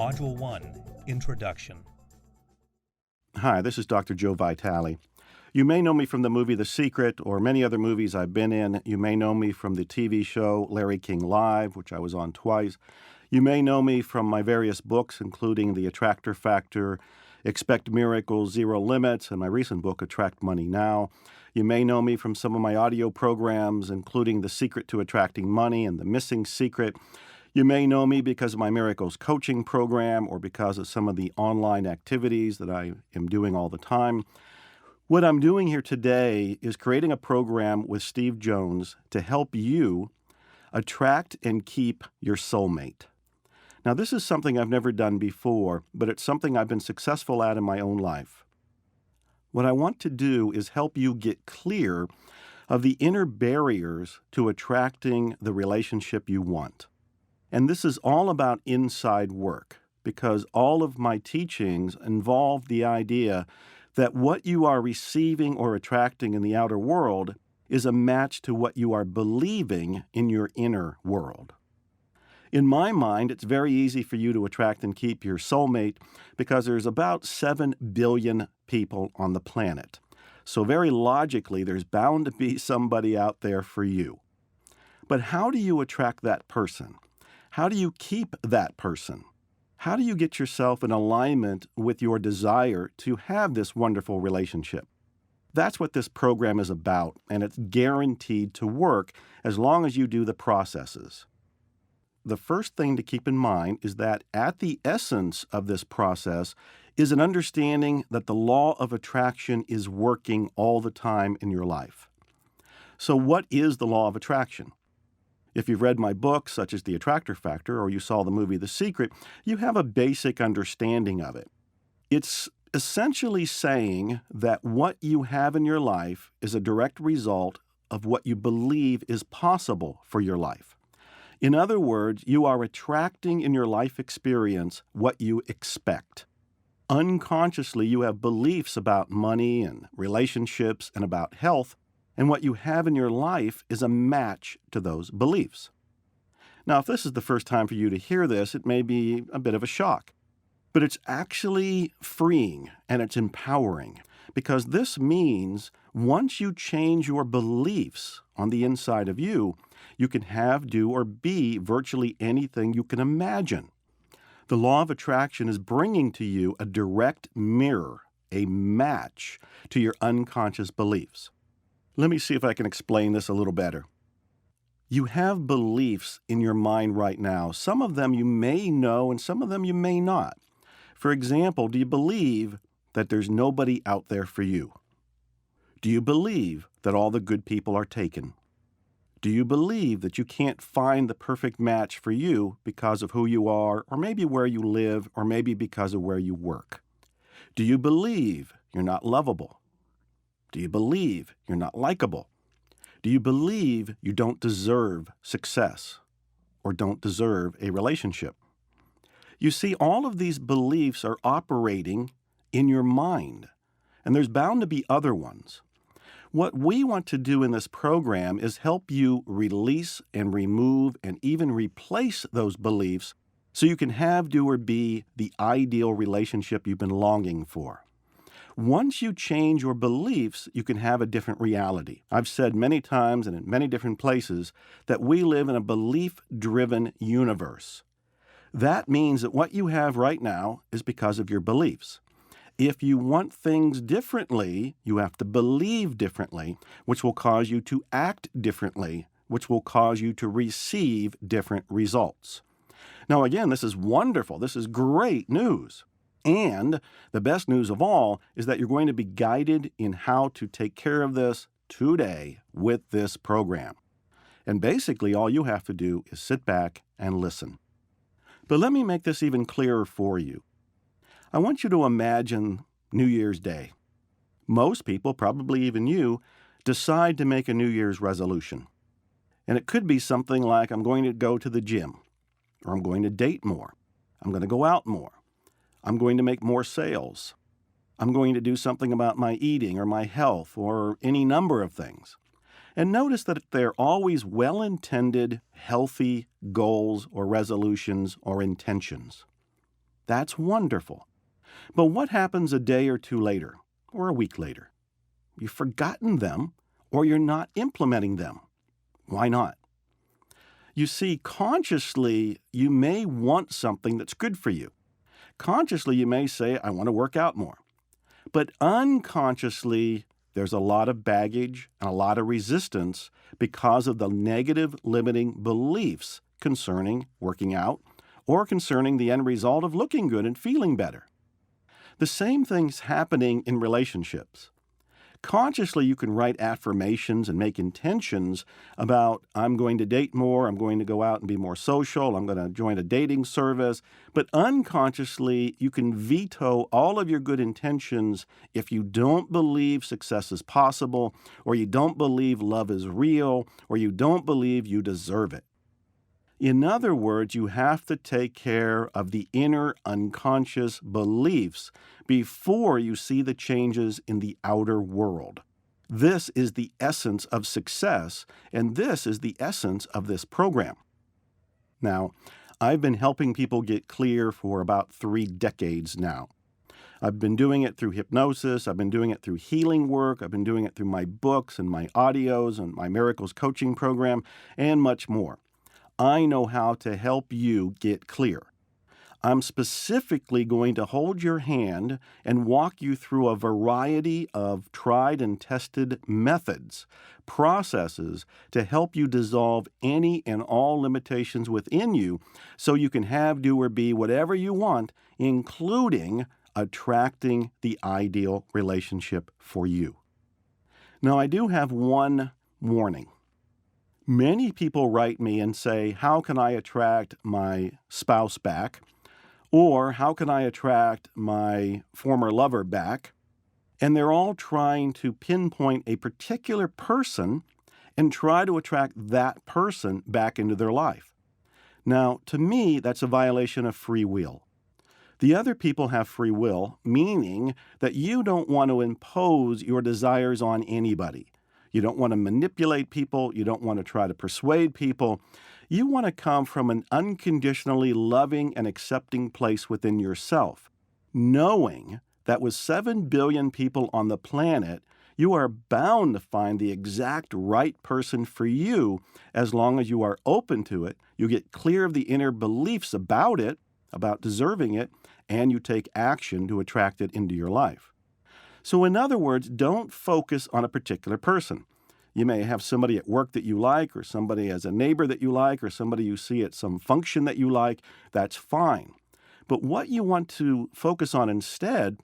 Module 1, Introduction. Hi, this is Dr. Joe Vitale. You may know me from the movie The Secret or many other movies I've been in. You may know me from the TV show Larry King Live, which I was on twice. You may know me from my various books, including The Attractor, Expect Miracles, Zero Limits, and my recent book, Attract Money Now. You may know me from some of my audio programs, including The Secret to Attracting Money and The Missing Secret. You may know me because of my Miracles coaching program or because of some of the online activities that I am doing all the time. What I'm doing here today is creating a program with Steve Jones to help you attract and keep your soulmate. Now, this is something I've never done before, but it's something I've been successful at in my own life. What I want to do is help you get clear of the inner barriers to attracting the relationship you want. And this is all about inside work, because all of my teachings involve the idea that what you are receiving or attracting in the outer world is a match to what you are believing in your inner world. In my mind, it's very easy for you to attract and keep your soulmate because there's about 7 billion people on the planet. So very logically, there's bound to be somebody out there for you. But how do you attract that person? How do you keep that person? How do you get yourself in alignment with your desire to have this wonderful relationship? That's what this program is about, and it's guaranteed to work as long as you do the processes. The first thing to keep in mind is that at the essence of this process is an understanding that the law of attraction is working all the time in your life. So what is the law of attraction? If you've read my books, such as The Attractor Factor, or you saw the movie The Secret, you have a basic understanding of it. It's essentially saying that what you have in your life is a direct result of what you believe is possible for your life. In other words, you are attracting in your life experience what you expect. Unconsciously, you have beliefs about money and relationships and about health, and what you have in your life is a match to those beliefs. Now, if this is the first time for you to hear this, it may be a bit of a shock. But it's actually freeing and it's empowering, because this means once you change your beliefs on the inside of you, you can have, do, or be virtually anything you can imagine. The law of attraction is bringing to you a direct mirror, a match to your unconscious beliefs. Let me see if I can explain this a little better. You have beliefs in your mind right now. Some of them you may know and some of them you may not. For example, do you believe that there's nobody out there for you? Do you believe that all the good people are taken? Do you believe that you can't find the perfect match for you because of who you are, or maybe where you live, or maybe because of where you work? Do you believe you're not lovable? Do you believe you're not likable? Do you believe you don't deserve success or don't deserve a relationship? You see, all of these beliefs are operating in your mind, and there's bound to be other ones. What we want to do in this program is help you release and remove and even replace those beliefs so you can have, do, or be the ideal relationship you've been longing for. Once you change your beliefs, you can have a different reality. I've said many times and in many different places that we live in a belief-driven universe. That means that what you have right now is because of your beliefs. If you want things differently, you have to believe differently, which will cause you to act differently, which will cause you to receive different results. Now, again, this is wonderful. This is great news. And the best news of all is that you're going to be guided in how to take care of this today with this program. And basically, all you have to do is sit back and listen. But let me make this even clearer for you. I want you to imagine New Year's Day. Most people, probably even you, decide to make a New Year's resolution. And it could be something like, I'm going to go to the gym, or I'm going to date more, I'm going to go out more, I'm going to make more sales, I'm going to do something about my eating or my health or any number of things. And notice that they're always well-intended, healthy goals or resolutions or intentions. That's wonderful. But what happens a day or two later, or a week later? You've forgotten them, or you're not implementing them. Why not? You see, consciously, you may want something that's good for you. Consciously, you may say, I want to work out more. But unconsciously, there's a lot of baggage and a lot of resistance because of the negative limiting beliefs concerning working out or concerning the end result of looking good and feeling better. The same thing's happening in relationships. Consciously, you can write affirmations and make intentions about, I'm going to date more, I'm going to go out and be more social, I'm going to join a dating service. But unconsciously, you can veto all of your good intentions if you don't believe success is possible, or you don't believe love is real, or you don't believe you deserve it. In other words, you have to take care of the inner unconscious beliefs before you see the changes in the outer world. This is the essence of success, and this is the essence of this program. Now, I've been helping people get clear for about 3 decades now. I've been doing it through hypnosis, I've been doing it through healing work, I've been doing it through my books and my audios and my Miracles coaching program, and much more. I know how to help you get clear. I'm specifically going to hold your hand and walk you through a variety of tried and tested methods, processes to help you dissolve any and all limitations within you so you can have, do, or be whatever you want, including attracting the ideal relationship for you. Now, I do have one warning. Many people write me and say, how can I attract my spouse back? Or how can I attract my former lover back? And they're all trying to pinpoint a particular person and try to attract that person back into their life. Now, to me, that's a violation of free will. The other people have free will, meaning that you don't want to impose your desires on anybody. You don't want to manipulate people. You don't want to try to persuade people. You want to come from an unconditionally loving and accepting place within yourself, knowing that with 7 billion people on the planet, you are bound to find the exact right person for you as long as you are open to it, you get clear of the inner beliefs about it, about deserving it, and you take action to attract it into your life. So in other words, don't focus on a particular person. You may have somebody at work that you like, or somebody as a neighbor that you like, or somebody you see at some function that you like. That's fine. But what you want to focus on instead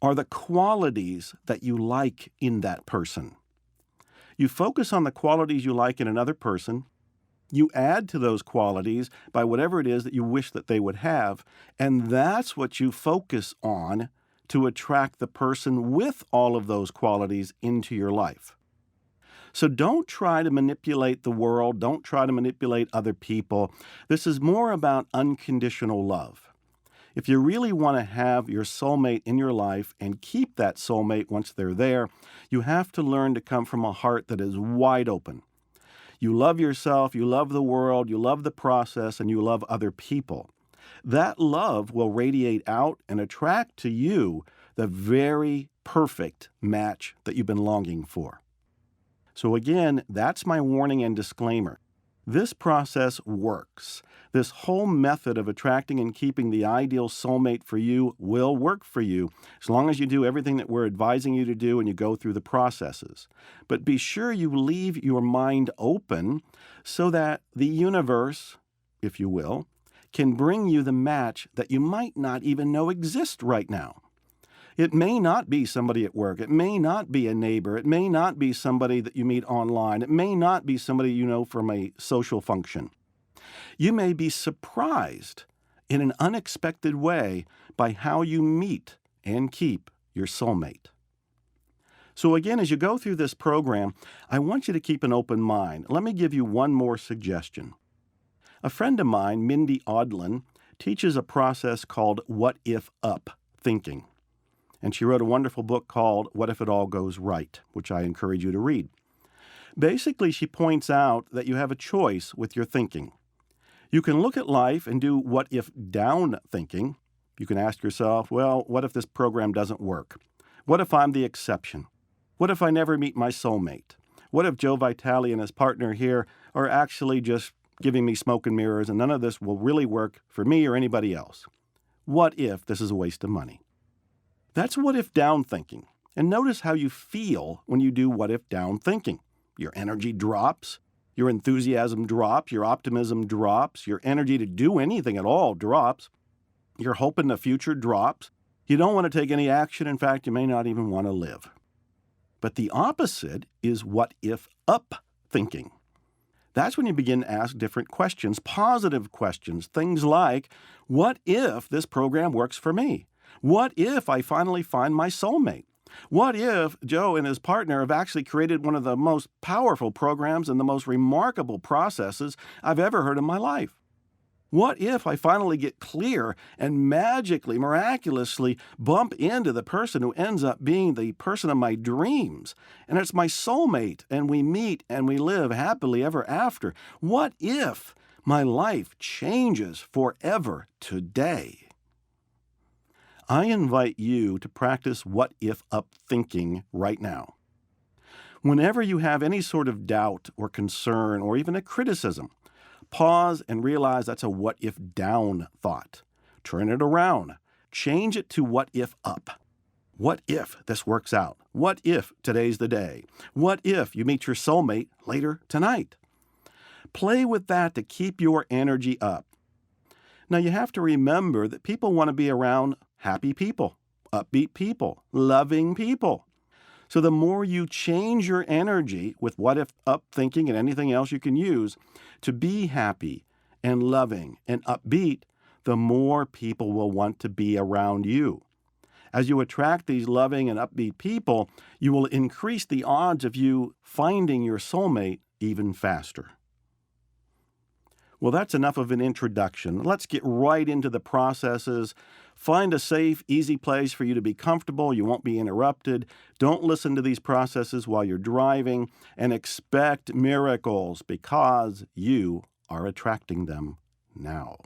are the qualities that you like in that person. You focus on the qualities you like in another person. You add to those qualities by whatever it is that you wish that they would have, and that's what you focus on to attract the person with all of those qualities into your life. So don't try to manipulate the world. Don't try to manipulate other people. This is more about unconditional love. If you really want to have your soulmate in your life and keep that soulmate once they're there, you have to learn to come from a heart that is wide open. You love yourself, you love the world, you love the process, and you love other people. That love will radiate out and attract to you the very perfect match that you've been longing for. So again, that's my warning and disclaimer. This process works. This whole method of attracting and keeping the ideal soulmate for you will work for you as long as you do everything that we're advising you to do and you go through the processes. But be sure you leave your mind open so that the universe, if you will, can bring you the match that you might not even know exists right now. It may not be somebody at work. It may not be a neighbor. It may not be somebody that you meet online. It may not be somebody you know from a social function. You may be surprised in an unexpected way by how you meet and keep your soulmate. So again, as you go through this program, I want you to keep an open mind. Let me give you one more suggestion. A friend of mine, Mindy Audlin, teaches a process called what if up thinking. And she wrote a wonderful book called What If It All Goes Right, which I encourage you to read. Basically, she points out that you have a choice with your thinking. You can look at life and do what if down thinking. You can ask yourself, well, what if this program doesn't work? What if I'm the exception? What if I never meet my soulmate? What if Joe Vitale and his partner here are actually just giving me smoke and mirrors and none of this will really work for me or anybody else? What if this is a waste of money? That's what if down thinking. And notice how you feel when you do what if down thinking. Your energy drops, your enthusiasm drops, your optimism drops, your energy to do anything at all drops, your hope in the future drops. You don't want to take any action. In fact, you may not even want to live. But the opposite is what if up thinking. That's when you begin to ask different questions, positive questions, things like, what if this program works for me? What if I finally find my soulmate? What if Joe and his partner have actually created one of the most powerful programs and the most remarkable processes I've ever heard in my life? What if I finally get clear and magically, miraculously bump into the person who ends up being the person of my dreams, and it's my soulmate, and we meet and we live happily ever after? What if my life changes forever today? I invite you to practice what if up thinking right now. Whenever you have any sort of doubt or concern or even a criticism, pause and realize that's a what if down thought. Turn it around. Change it to what if up. What if this works out? What if today's the day? What if you meet your soulmate later tonight? Play with that to keep your energy up. Now you have to remember that people want to be around happy people, upbeat people, loving people. So the more you change your energy with what if up thinking and anything else you can use to be happy and loving and upbeat, the more people will want to be around you. As you attract these loving and upbeat people, you will increase the odds of you finding your soulmate even faster. Well, that's enough of an introduction. Let's get right into the processes. Find a safe, easy place for you to be comfortable. You won't be interrupted. Don't listen to these processes while you're driving, and expect miracles because you are attracting them now.